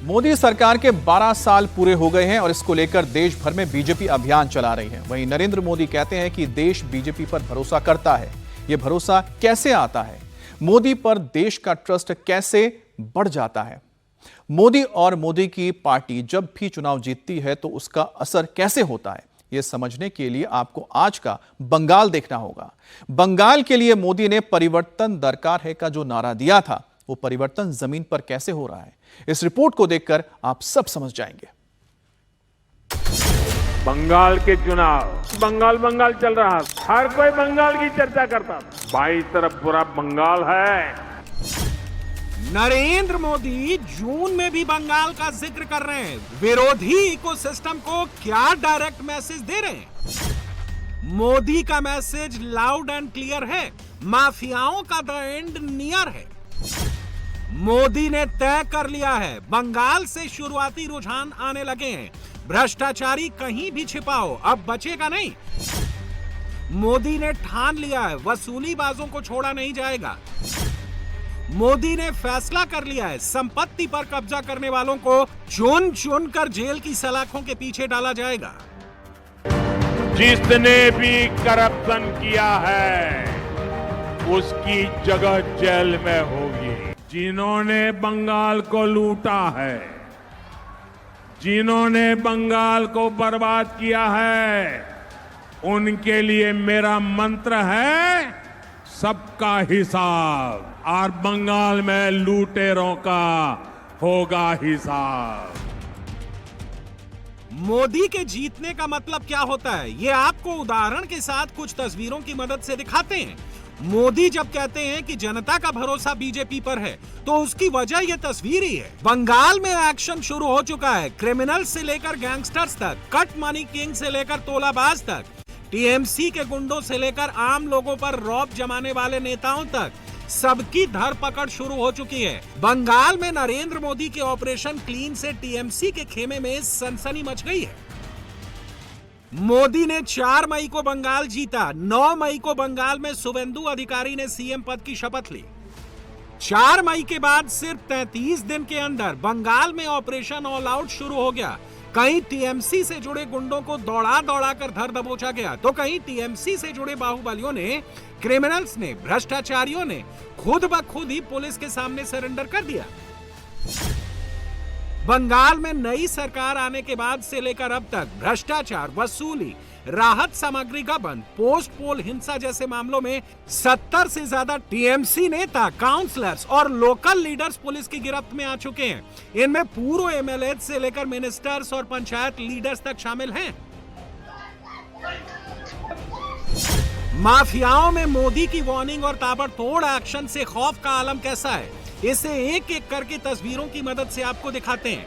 मोदी सरकार के 12 साल पूरे हो गए हैं और इसको लेकर देश भर में बीजेपी अभियान चला रही है। वहीं नरेंद्र मोदी कहते हैं कि देश बीजेपी पर भरोसा करता है। यह भरोसा कैसे आता है? मोदी पर देश का ट्रस्ट कैसे बढ़ जाता है? मोदी और मोदी की पार्टी जब भी चुनाव जीतती है तो उसका असर कैसे होता है, यह समझने के लिए आपको आज का बंगाल देखना होगा। बंगाल के लिए मोदी ने परिवर्तन दरकार है का जो नारा दिया था, वो परिवर्तन जमीन पर कैसे हो रहा है, इस रिपोर्ट को देखकर आप सब समझ जाएंगे। बंगाल के चुनाव, बंगाल चल रहा, हर कोई बंगाल की चर्चा करता था। 22 तरफ पूरा बंगाल है। नरेंद्र मोदी जून में भी बंगाल का जिक्र कर रहे हैं। विरोधी इकोसिस्टम को क्या डायरेक्ट मैसेज दे रहे हैं? मोदी का मैसेज लाउड एंड क्लियर है, माफियाओं का द एंड नियर है। मोदी ने तय कर लिया है, बंगाल से शुरुआती रुझान आने लगे हैं। भ्रष्टाचारी कहीं भी छिपाओ, अब बचेगा नहीं। मोदी ने ठान लिया है, वसूलीबाजों को छोड़ा नहीं जाएगा। मोदी ने फैसला कर लिया है, संपत्ति पर कब्जा करने वालों को चुन चुन कर जेल की सलाखों के पीछे डाला जाएगा। जिसने भी करप्शन किया है उसकी जगह जेल में होगी। जिन्होंने बंगाल को लूटा है, जिन्होंने बंगाल को बर्बाद किया है, उनके लिए मेरा मंत्र है सबका हिसाब, और बंगाल में लूटेरों का होगा हिसाब। मोदी के जीतने का मतलब क्या होता है, ये आपको उदाहरण के साथ कुछ तस्वीरों की मदद से दिखाते हैं। मोदी जब कहते हैं कि जनता का भरोसा बीजेपी पर है, तो उसकी वजह यह तस्वीर ही है। बंगाल में एक्शन शुरू हो चुका है। क्रिमिनल से लेकर गैंगस्टर्स तक, कट मनी किंग से लेकर तोलाबाज तक, टीएमसी के गुंडों से लेकर आम लोगों पर रौब जमाने वाले नेताओं तक, सबकी धरपकड़ शुरू हो चुकी है। बंगाल में नरेंद्र मोदी के ऑपरेशन क्लीन से टीएमसी के खेमे में सनसनी मच गई है। मोदी ने 4 मई को बंगाल जीता। 9 मई को बंगाल में शुवेंदु अधिकारी ने सीएम पद की शपथ ली। 4 मई के बाद सिर्फ 33 दिन के अंदर बंगाल में ऑपरेशन ऑल आउट शुरू हो गया। कहीं टीएमसी से जुड़े गुंडों को दौड़ा दौड़ा कर धर दबोचा गया, तो कहीं टीएमसी से जुड़े बाहुबलियों ने, क्रिमिनल्स ने, भ्रष्टाचारियों ने खुद ब खुद ही पुलिस के सामने सरेंडर कर दिया। बंगाल में नई सरकार आने के बाद से लेकर अब तक भ्रष्टाचार, वसूली, राहत सामग्री का बंद, पोस्ट पोल हिंसा जैसे मामलों में 70 से ज्यादा टीएमसी नेता, काउंसलर्स और लोकल लीडर्स पुलिस की गिरफ्त में आ चुके हैं। इनमें पूर्व एमएलए से लेकर मिनिस्टर्स और पंचायत लीडर्स तक शामिल हैं। माफियाओं में मोदी की वार्निंग और ताबड़तोड़ एक्शन से खौफ का आलम कैसा है, इसे एक एक करके तस्वीरों की मदद से आपको दिखाते हैं।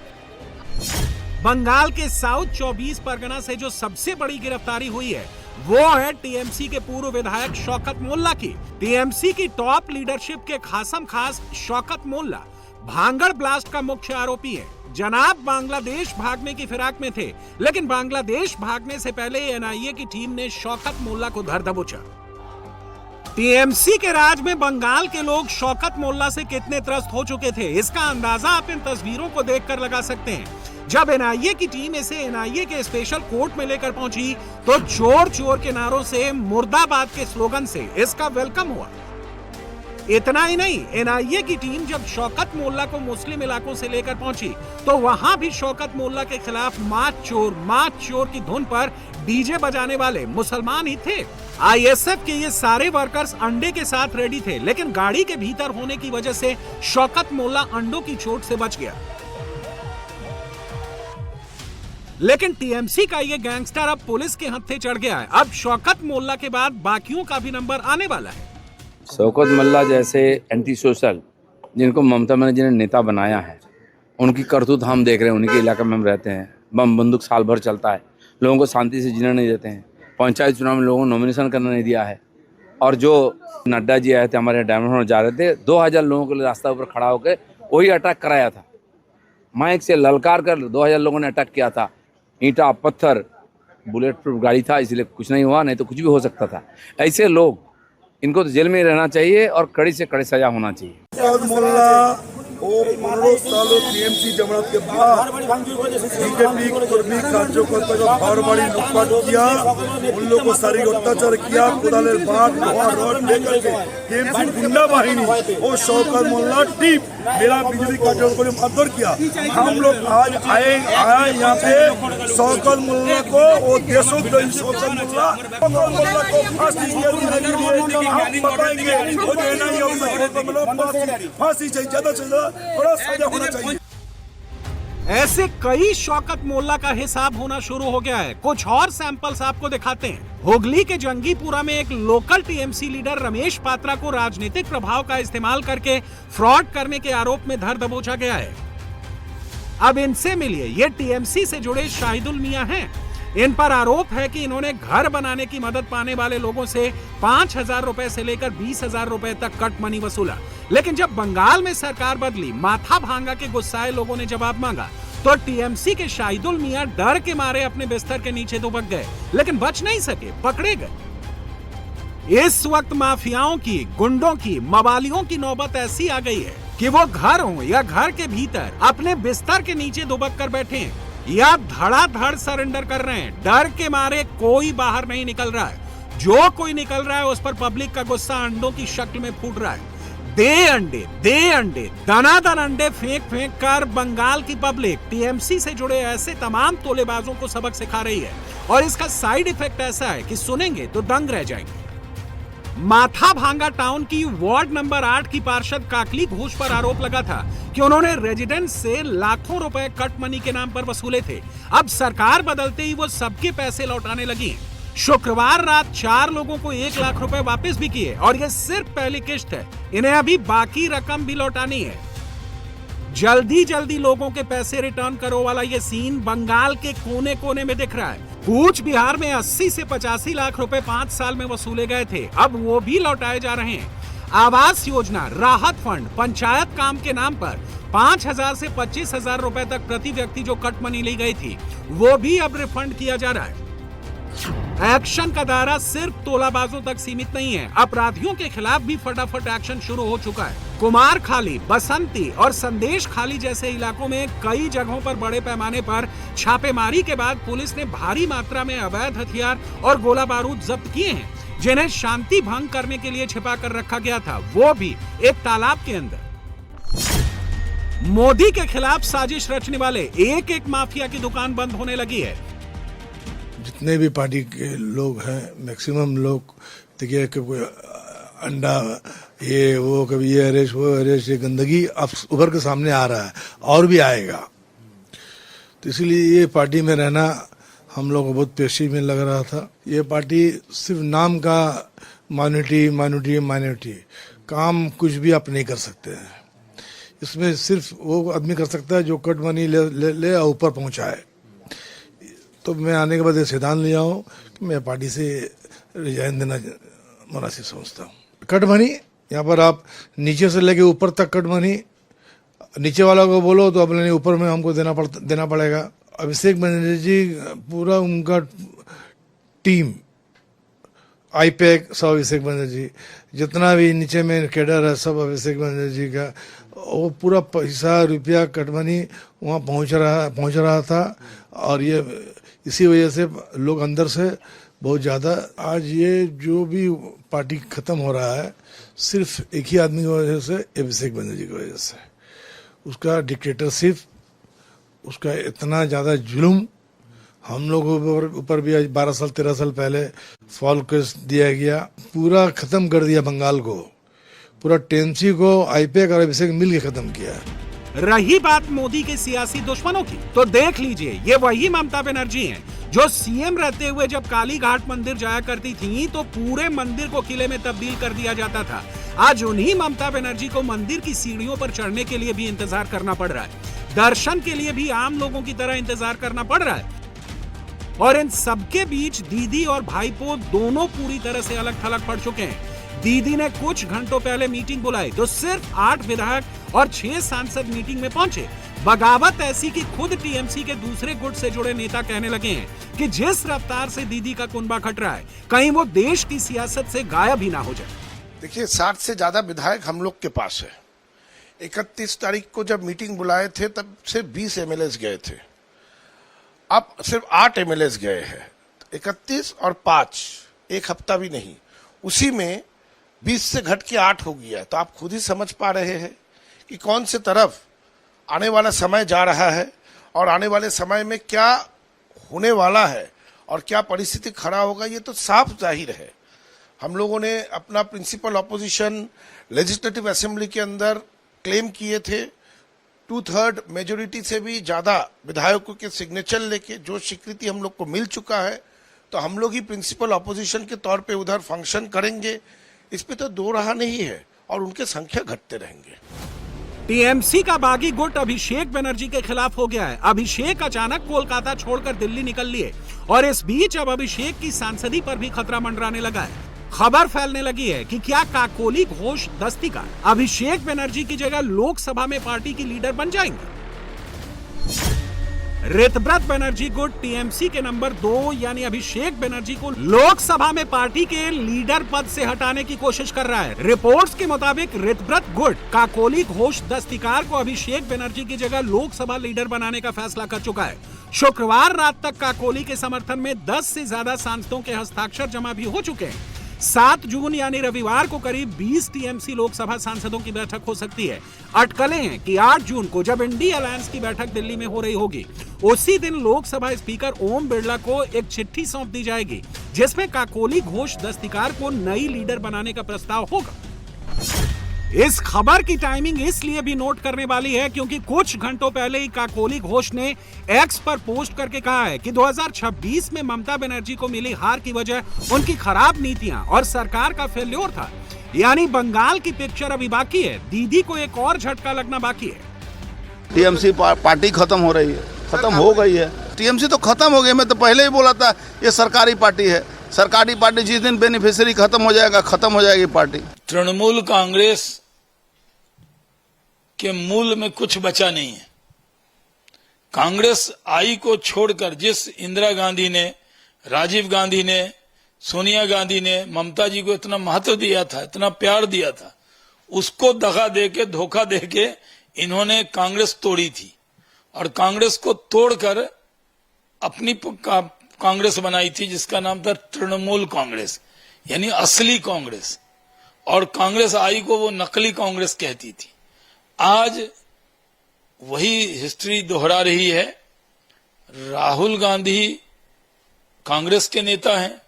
बंगाल के साउथ 24 परगना से जो सबसे बड़ी गिरफ्तारी हुई है, वो है टीएमसी के पूर्व विधायक शौकत मोल्ला की। टीएमसी की टॉप लीडरशिप के खासम खास शौकत मोल्ला भांगड़ ब्लास्ट का मुख्य आरोपी है। जनाब बांग्लादेश भागने की फिराक में थे, लेकिन बांग्लादेश भागने से पहले एनआईए की टीम ने शौकत मोल्ला को धर दबोचा। टीएमसी के राज में बंगाल के लोग शौकत मोल्ला से कितने त्रस्त हो चुके थे, इसका अंदाजा आप इन तस्वीरों को देखकर लगा सकते हैं। जब एनआईए की टीम इसे एनआईए के स्पेशल कोर्ट में लेकर पहुंची, तो चोर चोर के नारों से, मुर्दाबाद के स्लोगन से इसका वेलकम हुआ। इतना ही नहीं, एनआईए की टीम जब शौकत मोल्ला को मुस्लिम इलाकों से लेकर पहुंची, तो वहां भी शौकत मोल्ला के खिलाफ मात चोर की धुन पर डीजे बजाने वाले मुसलमान ही थे। आईएसएफ के ये सारे वर्कर्स अंडे के साथ रेडी थे, लेकिन गाड़ी के भीतर होने की वजह से शौकत मोल्ला अंडों की चोट से बच गया। लेकिन टीएमसी का ये गैंगस्टर अब पुलिस के हत्थे चढ़ गया है। अब शौकत मोल्ला के बाद बाकियों का भी नंबर आने वाला है। शौकत मोल्ला जैसे एंटी सोशल, जिनको ममता बनर्जी ने नेता बनाया है, उनकी करतूत हम देख रहे हैं। उनके इलाके में हम रहते हैं, बम बंदूक साल भर चलता है, लोगों को शांति से जीने नहीं देते हैं। पंचायत चुनाव में लोगों को नॉमिनेशन करने नहीं दिया है। और जो नड्डा जी आए थे हमारे डायमंड जा रहे थे, 2000 लोगों के लिए रास्ता ऊपर खड़ा होकर वही अटैक कराया था। माइक से ललकार कर 2000 लोगों ने अटैक किया था। ईंटा पत्थर, बुलेट प्रूफ गाड़ी था, इसलिए कुछ नहीं हुआ, नहीं तो कुछ भी हो सकता था। ऐसे लोग, इनको तो जेल में रहना चाहिए और कड़ी से कड़ी सजा होना चाहिए। शौकत मोल्ला वो 15 सालों टीएमसी जमानत के बाद बीजेपी कर्मी कार्यकर्ता जो बार-बारी लूटपाट किया, उन लोगों को शारीरिक अत्याचार किया, कुदाले बाट लोहा रॉड लेकर के टीएमसी गुंडा बाहिनी और शौकत मोल्ला टीम मेरा बीजेपी कार्यकर्ता ने मर्डर किया। हम लोग आज आए यहाँ पे शौकत मोल्ला को वो देशोद्रोही शौकत मोल्ला को फांसी हम बताएंगे वो फांसी चाहिए, ज्यादा से ज्यादा थोड़ा सजा होना चाहिए। ऐसे कई शौकत मोल्ला का हिसाब होना शुरू हो गया है। कुछ और सैंपल्स आपको दिखाते हैं। हुगली के जंगीपुरा में एक local TMC leader Ramesh Patra को राजनीतिक प्रभाव का इस्तेमाल करके फ्रॉड करने के आरोप में धर दबोचा गया है। अब इनसे मिलिए, ये टीएमसी से जुड़े शाहिदुल मियां हैं। इन पर आरोप है कि इन्होंने घर बनाने की मदद पाने वाले लोगों से 5,000 रुपए से लेकर 20,000 रुपए तक कट मनी वसूला। लेकिन जब बंगाल में सरकार बदली, माथा भांगा के गुस्साए लोगों ने जवाब मांगा तो टीएमसी के शाहिदुल मियां डर के मारे अपने बिस्तर के नीचे दुबक गए, लेकिन बच नहीं सके, पकड़े गए। इस वक्त माफियाओं की, गुंडों की, मवालियों की नौबत ऐसी आ गई है कि वो घर हो या घर के भीतर अपने बिस्तर के नीचे दुबक कर बैठे हैं या धड़ाधड़ सरेंडर कर रहे हैं। डर के मारे कोई बाहर नहीं निकल रहा है। जो कोई निकल रहा है उस पर पब्लिक का गुस्सा अंडों की शक्ल में फूट रहा है। दे अंडे, दनादन अंडे फेंक फेंक कर बंगाल की पब्लिक टीएमसी से जुड़े ऐसे तमाम तोलेबाजों को सबक सिखा रही है और इसका साइड इफेक्ट ऐसा है कि सुनेंगे तो दंग रह जाएंगे। माथा भांगा टाउन की वार्ड नंबर 8 की पार्षद काकली घोष पर आरोप लगा था कि उन्होंने रेजिडेंट से लाखों रुपए कट मनी के नाम पर वसूले थे। अब सरकार बदलते ही वो सबके पैसे लौटाने लगी हैं। शुक्रवार रात 4 लोगों को 1 लाख रुपए वापस भी किए और ये सिर्फ पहली किश्त है। इन्हें अभी बाकी रकम भी लौटानी है। जल्दी लोगों के पैसे रिटर्न करो वाला ये सीन बंगाल के कोने कोने में दिख रहा है। कूच बिहार में 80 से 85 लाख रुपए 5 साल में वसूले गए थे, अब वो भी लौटाए जा रहे हैं। आवास योजना, राहत फंड, पंचायत काम के नाम पर 5,000 से 25,000 रुपए तक प्रति व्यक्ति जो कट मनी ली गई थी, वो भी अब रिफंड किया जा रहा है। एक्शन का दायरा सिर्फ तोलाबाजों तक सीमित नहीं है, अपराधियों के खिलाफ भी फटाफट एक्शन शुरू हो चुका है। कुमार खाली, बसंती और संदेश खाली जैसे इलाकों में कई जगहों पर बड़े पैमाने पर छापेमारी के बाद पुलिस ने भारी मात्रा में अवैध हथियार और गोला बारूद जब्त किए हैं, जिन्हें शांति भंग करने के लिए छिपा कर रखा गया था, वो भी एक तालाब के अंदर। मोदी के खिलाफ साजिश रचने वाले एक माफिया की दुकान बंद होने लगी है। जितने भी पार्टी के लोग हैं, मैक्सिमम लोग देखिए कि अंडा ये वो, कभी ये अरेस्ट वो अरेस्ट, ये गंदगी अब उभर के सामने आ रहा है और भी आएगा। तो इसलिए ये पार्टी में रहना हम लोग को बहुत पेशी में लग रहा था। ये पार्टी सिर्फ नाम का माइनॉरिटी, काम कुछ भी आप नहीं कर सकते हैं। इसमें सिर्फ वो आदमी कर सकता है जो कट मनी ले और ऊपर पहुंचाए। तो मैं आने के बाद ये सिद्धांत लिया हूँ कि मैं पार्टी से रिजाइन देना मुनासिब समझता हूँ। कट मनी यहाँ पर आप नीचे से लेके ऊपर तक कट मनी, नीचे वाला को बोलो तो अपने ऊपर में हमको देना पड़ेगा। अभिषेक बनर्जी पूरा उनका टीम, आईपैक सब अभिषेक बनर्जी, जितना भी नीचे में कैडर है सब अभिषेक बनर्जी का। वो पूरा पैसा रुपया कट मनी वहाँ पहुँच रहा था और ये इसी वजह से लोग अंदर से बहुत ज़्यादा आज ये जो भी पार्टी खत्म हो रहा है सिर्फ एक ही आदमी की वजह से, अभिषेक बनर्जी की वजह से। उसका डिक्टेटरशिप, उसका इतना ज़्यादा जुल्म हम लोगों ऊपर भी आज 12 साल 13 साल पहले फॉल केस दिया गया, पूरा खत्म कर दिया बंगाल को, पूरा टीएमसी को आईपैक और अभिषेक मिल के खत्म किया। रही बात मोदी के सियासी दुश्मनों की, तो देख लीजिए ये वही ममता बनर्जी हैं जो सीएम रहते हुए जब काली घाट मंदिर जाया करती थी तो पूरे मंदिर को किले में तब्दील कर दिया जाता था। आज उन्हीं ममता बनर्जी को मंदिर की सीढ़ियों पर चढ़ने के लिए भी इंतजार करना पड़ रहा है, दर्शन के लिए भी आम लोगों की तरह इंतजार करना पड़ रहा है। और इन सबके बीच दीदी और भाईपो दोनों पूरी तरह से अलग थलग पड़ चुके हैं। दीदी ने कुछ घंटों पहले मीटिंग बुलाई तो सिर्फ 8 विधायक और 6 सांसद मीटिंग में पहुंचे। बगावत ऐसी कि खुद टीएमसी के दूसरे गुट से जुड़े नेता कहने लगे हैं कि जिस रफ्तार से दीदी का कुनबा खट रहा है, कहीं वो देश की सियासत से गायब ही ना हो जाए। देखिए 60 से ज्यादा विधायक हम लोग के पास है। 31 तारीख को जब मीटिंग बुलाए थे तब सिर्फ 20 एमएलएस गए थे, अब सिर्फ 8 एमएलएस गए हैं। 31 और 5, एक हफ्ता भी नहीं, उसी में 20 से घट के 8 हो गया है। तो आप खुद ही समझ पा रहे हैं कि कौन से तरफ आने वाला समय जा रहा है और आने वाले समय में क्या होने वाला है और क्या परिस्थिति खड़ा होगा, ये तो साफ जाहिर है। हम लोगों ने अपना प्रिंसिपल ऑपोजिशन लेजिस्लेटिव असेंबली के अंदर क्लेम किए थे, 2/3 मेजोरिटी से भी ज्यादा विधायकों के सिग्नेचर लेके जो स्वीकृति हम लोग को मिल चुका है, तो हम लोग ही प्रिंसिपल ऑपोजिशन के तौर पे उधर फंक्शन करेंगे, इस पे तो दो राह नहीं है और उनके संख्या घटते रहेंगे। टीएमसी का बागी गुट अभिषेक बनर्जी के खिलाफ हो गया है। अभिषेक अचानक कोलकाता छोड़कर दिल्ली निकल लिए और इस बीच अब अभिषेक की सांसदी पर भी खतरा मंडराने लगा है। खबर फैलने लगी है कि क्या काकोली घोष दस्तिका अभिषेक बनर्जी की जगह लोकसभा में पार्टी की लीडर बन जाएंगे। ऋतव्रत बनर्जी गुट टीएमसी के नंबर 2 यानी अभिषेक बनर्जी को लोकसभा में पार्टी के लीडर पद से हटाने की कोशिश कर रहा है। रिपोर्ट्स के मुताबिक ऋतव्रत गुट काकोली घोष दस्तिकार को अभिषेक बनर्जी की जगह लोकसभा लीडर बनाने का फैसला कर चुका है। शुक्रवार रात तक काकोली के समर्थन में 10 से ज्यादा सांसदों के हस्ताक्षर जमा भी हो चुके हैं। 7 जून यानी रविवार को करीब 20 टीएमसी लोकसभा सांसदों की बैठक हो सकती है। अटकलें हैं कि 8 जून को जब इंडी अलायंस की बैठक दिल्ली में हो रही होगी, उसी दिन लोकसभा स्पीकर ओम बिरला को एक चिट्ठी सौंप दी जाएगी जिसमें काकोली घोष दस्तिकार को नई लीडर बनाने का प्रस्ताव होगा। इस खबर की टाइमिंग इसलिए भी नोट करने वाली है क्योंकि कुछ घंटों पहले ही काकोली घोष ने एक्स पर पोस्ट करके कहा है कि 2026 में ममता बनर्जी को मिली हार की वजह उनकी खराब नीतियां और सरकार का फेल्योर था। यानी बंगाल की पिक्चर अभी बाकी है, दीदी को एक और झटका लगना बाकी है। टीएमसी पार्टी खत्म हो रही है, खत्म हो गई है। टीएमसी तो खत्म हो गई, मैं तो पहले ही बोला था ये सरकारी पार्टी है। सरकारी पार्टी जिस दिन बेनिफिशियरी खत्म हो जाएगा, खत्म हो जाएगी पार्टी। तृणमूल कांग्रेस के मूल में कुछ बचा नहीं है। कांग्रेस आई को छोड़कर जिस इंदिरा गांधी ने, राजीव गांधी ने, सोनिया गांधी ने ममता जी को इतना महत्व दिया था, इतना प्यार दिया था, उसको दगा देके, धोखा देके इन्होंने कांग्रेस तोड़ी थी और कांग्रेस को तोड़कर अपनी कांग्रेस बनाई थी जिसका नाम था तृणमूल कांग्रेस, यानी असली कांग्रेस। और कांग्रेस आई को वो नकली कांग्रेस कहती थी। आज वही हिस्ट्री दोहरा रही है। राहुल गांधी कांग्रेस के नेता हैं,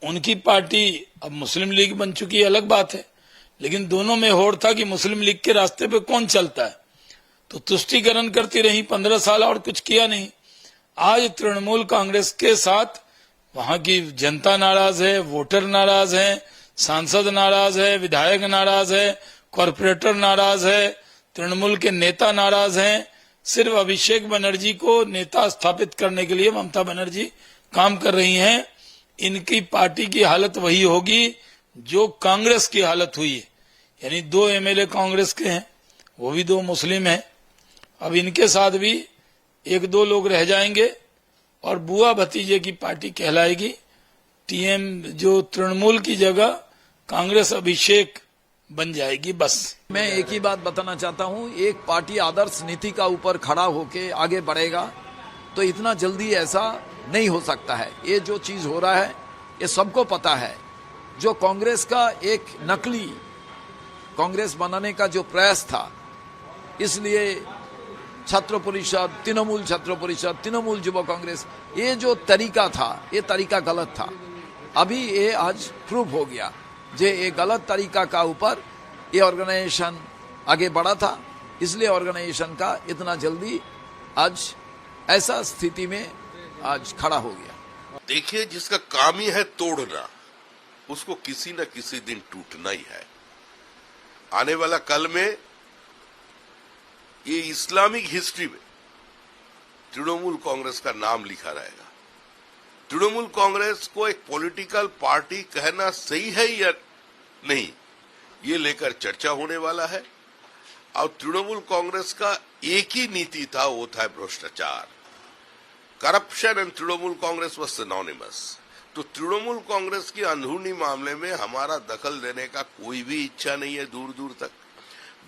उनकी पार्टी अब मुस्लिम लीग बन चुकी है, अलग बात है, लेकिन दोनों में होड़ था कि मुस्लिम लीग के रास्ते पे कौन चलता है, तो तुष्टीकरण करती रही 15 साल और कुछ किया नहीं। आज तृणमूल कांग्रेस के साथ वहां की जनता नाराज है, वोटर नाराज है, सांसद नाराज है, विधायक नाराज है, कॉरपोरेटर नाराज है, तृणमूल के नेता नाराज हैं। सिर्फ अभिषेक बनर्जी को नेता स्थापित करने के लिए ममता बनर्जी काम कर रही हैं। इनकी पार्टी की हालत वही होगी जो कांग्रेस की हालत हुई है, यानी 2 एमएलए कांग्रेस के हैं, वो भी 2 मुस्लिम हैं। अब इनके साथ भी 1-2 लोग रह जाएंगे और बुआ भतीजे की पार्टी कहलाएगी। टीएम जो तृणमूल की जगह कांग्रेस अभिषेक बन जाएगी। बस मैं एक ही बात बताना चाहता हूं, एक पार्टी आदर्श नीति का ऊपर खड़ा होके आगे बढ़ेगा तो इतना जल्दी ऐसा नहीं हो सकता है। ये जो चीज हो रहा है ये सबको पता है। जो कांग्रेस का एक नकली कांग्रेस बनाने का जो प्रयास था, इसलिए छात्र परिषद, तृणमूल छात्र परिषद, तृणमूल युवा कांग्रेस, ये जो तरीका था ये तरीका गलत था। अभी ये आज प्रूव हो गया जे ये गलत तरीका का ऊपर ये ऑर्गेनाइजेशन आगे बढ़ा था, इसलिए ऑर्गेनाइजेशन का इतना जल्दी आज ऐसा स्थिति में आज खड़ा हो गया। देखिए, जिसका काम ही है तोड़ना, उसको किसी न किसी दिन टूटना ही है। आने वाला कल में ये इस्लामिक हिस्ट्री में तृणमूल कांग्रेस का नाम लिखा रहेगा। तृणमूल कांग्रेस को एक पॉलिटिकल पार्टी कहना सही है या नहीं, ये लेकर चर्चा होने वाला है। और तृणमूल कांग्रेस का एक ही नीति था, वो था भ्रष्टाचार, corruption, and Trinamool Congress was synonymous. तो तृणमूल कांग्रेस की अंदरूनी मामले में हमारा दखल देने का कोई भी इच्छा नहीं है दूर दूर तक।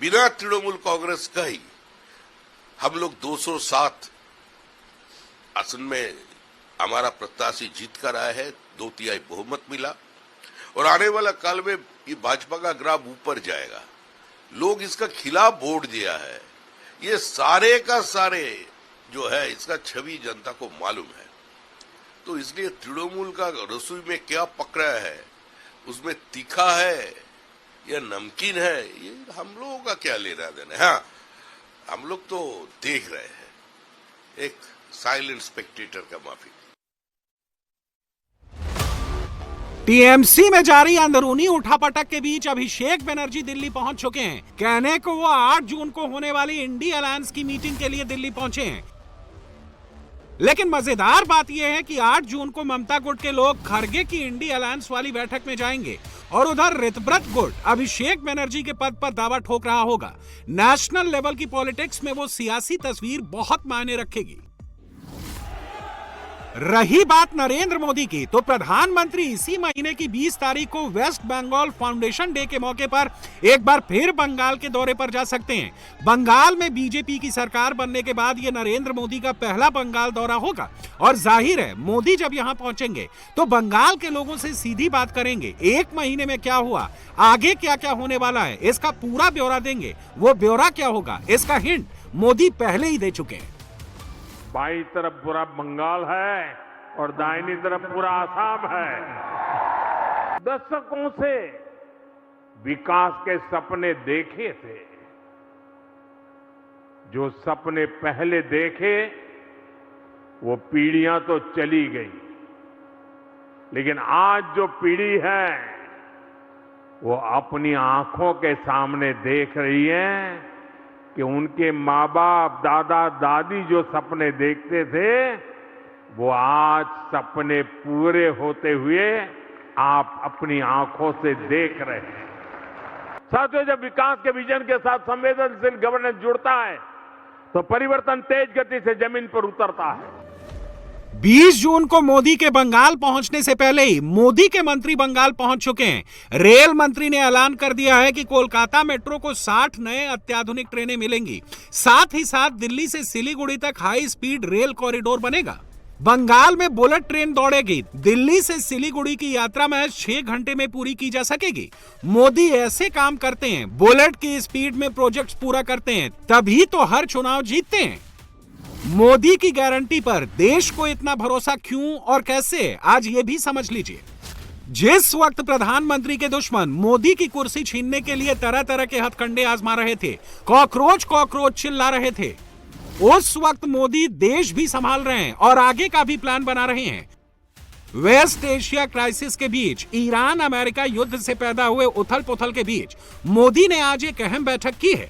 बिना तृणमूल कांग्रेस का ही हम लोग 207 आसन में हमारा प्रत्याशी जीत कर आए हैं, 2/3 बहुमत मिला और आने वाला काल में ये भाजपा का ग्राफ ऊपर जाएगा। लोग इसका खिलाफ वोट दिया है, ये सारे का सारे जो है इसका छवि जनता को मालूम है। तो इसलिए तृणमूल का रसोई में क्या पकड़ा है, उसमें तीखा है या नमकीन है, ये हम लोगों का क्या लेना देना है। हाँ, हम लोग तो देख रहे हैं, एक साइलेंट स्पेक्टेटर का माफी। टीएमसी में जारी अंदरूनी उठापटक के बीच अभिषेक बनर्जी दिल्ली पहुंच चुके हैं। कहने को वो 8 जून को होने वाली इंडी अलायंस की मीटिंग के लिए दिल्ली पहुंचे हैं, लेकिन मजेदार बात यह है कि 8 जून को ममता गुट के लोग खरगे की इंडी अलायंस वाली बैठक में जाएंगे और उधर ऋतव्रत गुट अभिषेक बनर्जी के पद पर दावा ठोक रहा होगा। नेशनल लेवल की पॉलिटिक्स में वो सियासी तस्वीर बहुत मायने रखेगी। रही बात नरेंद्र मोदी की, तो प्रधानमंत्री इसी महीने की 20 तारीख को वेस्ट बंगाल फाउंडेशन डे के मौके पर एक बार फिर बंगाल के दौरे पर जा सकते हैं। बंगाल में बीजेपी की सरकार बनने के बाद ये नरेंद्र मोदी का पहला बंगाल दौरा होगा और जाहिर है मोदी जब यहां पहुंचेंगे तो बंगाल के लोगों से सीधी बात करेंगे। 1 महीने में क्या हुआ, आगे क्या क्या होने वाला है, इसका पूरा ब्यौरा देंगे। वो ब्यौरा क्या होगा, इसका हिंट मोदी पहले ही दे चुके हैं। बाईं तरफ पूरा बंगाल है और दाहिनी तरफ पूरा आसाम है। दशकों से विकास के सपने देखे थे, जो सपने पहले देखे वो पीढ़ियां तो चली गई, लेकिन आज जो पीढ़ी है वो अपनी आंखों के सामने देख रही है कि उनके माँ बाप दादा दादी जो सपने देखते थे वो आज सपने पूरे होते हुए आप अपनी आंखों से देख रहे हैं। साथियों, जब विकास के विजन के साथ संवेदनशील गवर्नेंस जुड़ता है तो परिवर्तन तेज गति से जमीन पर उतरता है। 20 जून को मोदी के बंगाल पहुंचने से पहले ही मोदी के मंत्री बंगाल पहुंच चुके हैं। रेल मंत्री ने ऐलान कर दिया है कि कोलकाता मेट्रो को 60 नए अत्याधुनिक ट्रेनें मिलेंगी। साथ ही साथ दिल्ली से सिलीगुड़ी तक हाई स्पीड रेल कॉरिडोर बनेगा। बंगाल में बुलेट ट्रेन दौड़ेगी। दिल्ली से सिलीगुड़ी की यात्रा महज 6 घंटे में पूरी की जा सकेगी। मोदी ऐसे काम करते हैं, बुलेट की स्पीड में प्रोजेक्ट्स पूरा करते हैं, तभी तो हर चुनाव जीतते हैं। मोदी की गारंटी पर देश को इतना भरोसा क्यों और कैसे, आज ये भी समझ लीजिए। जिस वक्त प्रधानमंत्री के दुश्मन मोदी की कुर्सी छीनने के लिए तरह तरह के हथकंडे आजमा रहे थे, कॉकरोच कॉकरोच चिल्ला रहे थे, उस वक्त मोदी देश भी संभाल रहे हैं और आगे का भी प्लान बना रहे हैं। वेस्ट एशिया क्राइसिस के बीच, ईरान अमेरिका युद्ध से पैदा हुए उथल पुथल के बीच मोदी ने आज एक अहम बैठक की है।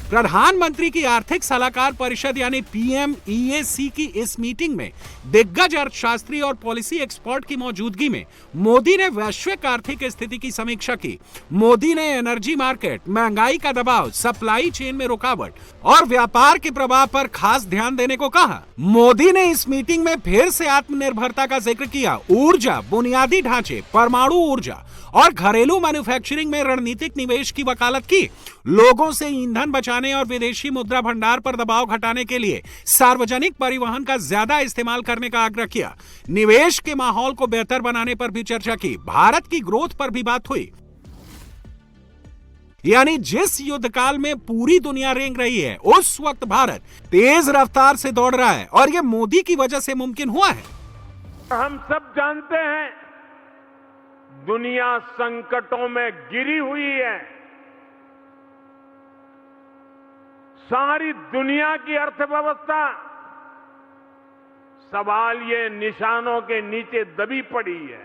प्रधानमंत्री की आर्थिक सलाहकार परिषद यानी PMEAC की इस मीटिंग में दिग्गज अर्थशास्त्री और पॉलिसी एक्सपर्ट की मौजूदगी में मोदी ने वैश्विक आर्थिक स्थिति की समीक्षा की। मोदी ने एनर्जी मार्केट, महंगाई का दबाव, सप्लाई चेन में रुकावट और व्यापार के प्रभाव पर खास ध्यान देने को कहा। मोदी ने इस मीटिंग में फिर से आत्मनिर्भरता का जिक्र किया। ऊर्जा, बुनियादी ढांचे, परमाणु ऊर्जा और घरेलू मैन्युफैक्चरिंग में रणनीतिक निवेश की वकालत की। लोगों से ईंधन बचाने और विदेशी मुद्रा भंडार पर दबाव घटाने के लिए सार्वजनिक परिवहन का ज्यादा इस्तेमाल करने का आग्रह किया। निवेश के माहौल को बेहतर बनाने पर भी चर्चा की। भारत की ग्रोथ पर भी बात हुई। यानी जिस युद्ध काल में पूरी दुनिया रेंग रही है, उस वक्त भारत तेज रफ्तार से दौड़ रहा है और यह मोदी की वजह से मुमकिन हुआ है। हम सब जानते हैं दुनिया संकटों में गिरी हुई है। सारी दुनिया की अर्थव्यवस्था सवाल ये निशानों के नीचे दबी पड़ी है।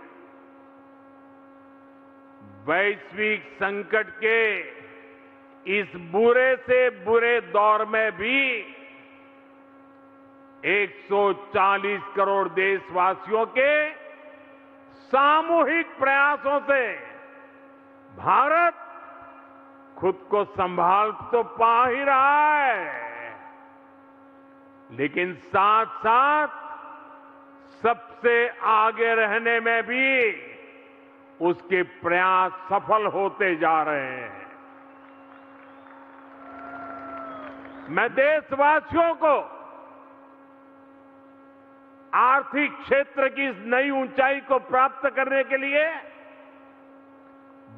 वैश्विक संकट के इस बुरे से बुरे दौर में भी 140 करोड़ देशवासियों के सामूहिक प्रयासों से भारत खुद को संभाल तो पा ही रहा है, लेकिन साथ साथ सबसे आगे रहने में भी उसके प्रयास सफल होते जा रहे हैं। मैं देशवासियों को आर्थिक क्षेत्र की इस नई ऊंचाई को प्राप्त करने के लिए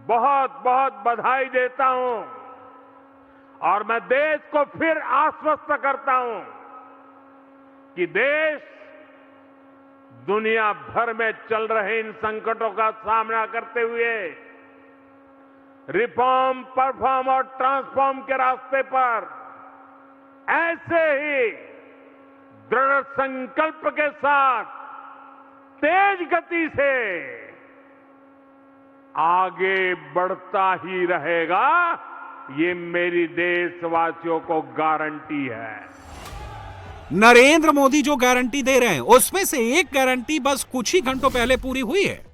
बहुत बहुत बधाई देता हूं और मैं देश को फिर आश्वस्त करता हूं कि देश दुनिया भर में चल रहे इन संकटों का सामना करते हुए रिफॉर्म, परफॉर्म और ट्रांसफॉर्म के रास्ते पर ऐसे ही दृढ़ संकल्प के साथ तेज गति से आगे बढ़ता ही रहेगा, ये मेरी देशवासियों को गारंटी है। नरेंद्र मोदी जो गारंटी दे रहे हैं उसमें से एक गारंटी बस कुछ ही घंटों पहले पूरी हुई है।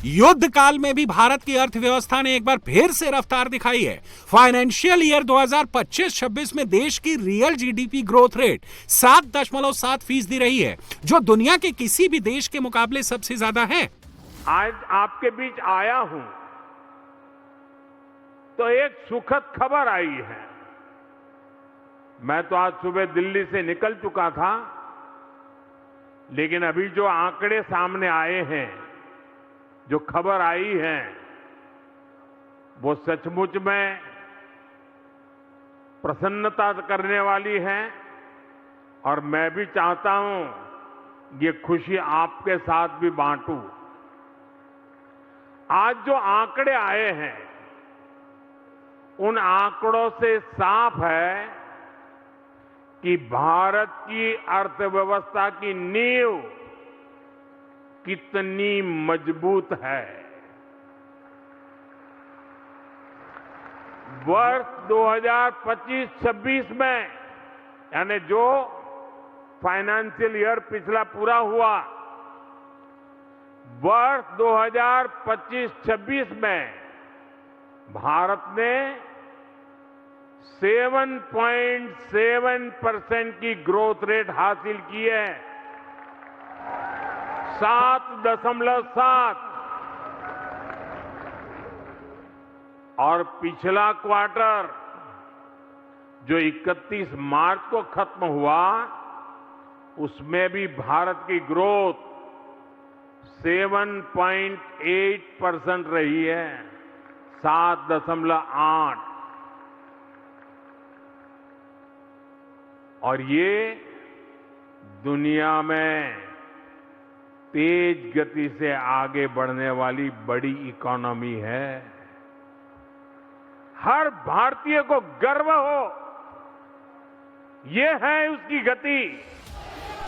युद्ध काल में भी भारत की अर्थव्यवस्था ने एक बार फिर से रफ्तार दिखाई है। फाइनेंशियल ईयर 2025-26 में देश की रियल जीडीपी ग्रोथ रेट 7.7% रही है, जो दुनिया के किसी भी देश के मुकाबले सबसे ज्यादा है। आज आपके बीच आया हूं तो एक सुखद खबर आई है। मैं तो आज सुबह दिल्ली से निकल चुका था, लेकिन अभी जो आंकड़े सामने आए हैं, जो खबर आई है, वो सचमुच में प्रसन्नता करने वाली है और मैं भी चाहता हूं ये खुशी आपके साथ भी बांटूं। आज जो आंकड़े आए हैं, उन आंकड़ों से साफ है कि भारत की अर्थव्यवस्था की नींव कितनी मजबूत है। वर्ष 2025-26 में, यानी जो फाइनेंशियल ईयर पिछला पूरा हुआ, वर्ष 2025-26 में भारत ने 7.7% की ग्रोथ रेट हासिल की है। 7.7 और पिछला क्वार्टर जो 31 मार्च को खत्म हुआ, उसमें भी भारत की ग्रोथ 7.8% रही है। 7.8 और ये दुनिया में तेज गति से आगे बढ़ने वाली बड़ी इकोनॉमी है। हर भारतीय को गर्व हो, ये है उसकी गति।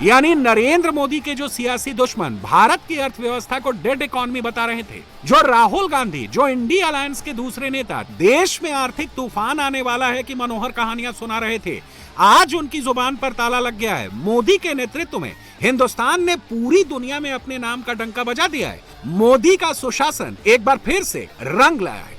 यानी नरेंद्र मोदी के जो सियासी दुश्मन भारत की अर्थव्यवस्था को डेड इकोनॉमी बता रहे थे, जो राहुल गांधी, जो इंडिया अलायंस के दूसरे नेता देश में आर्थिक तूफान आने वाला है कि मनोहर कहानियां सुना रहे थे, आज उनकी जुबान पर ताला लग गया है। मोदी के नेतृत्व में हिंदुस्तान ने पूरी दुनिया में अपने नाम का डंका बजा दिया है। मोदी का सुशासन एक बार फिर से रंग लाया है।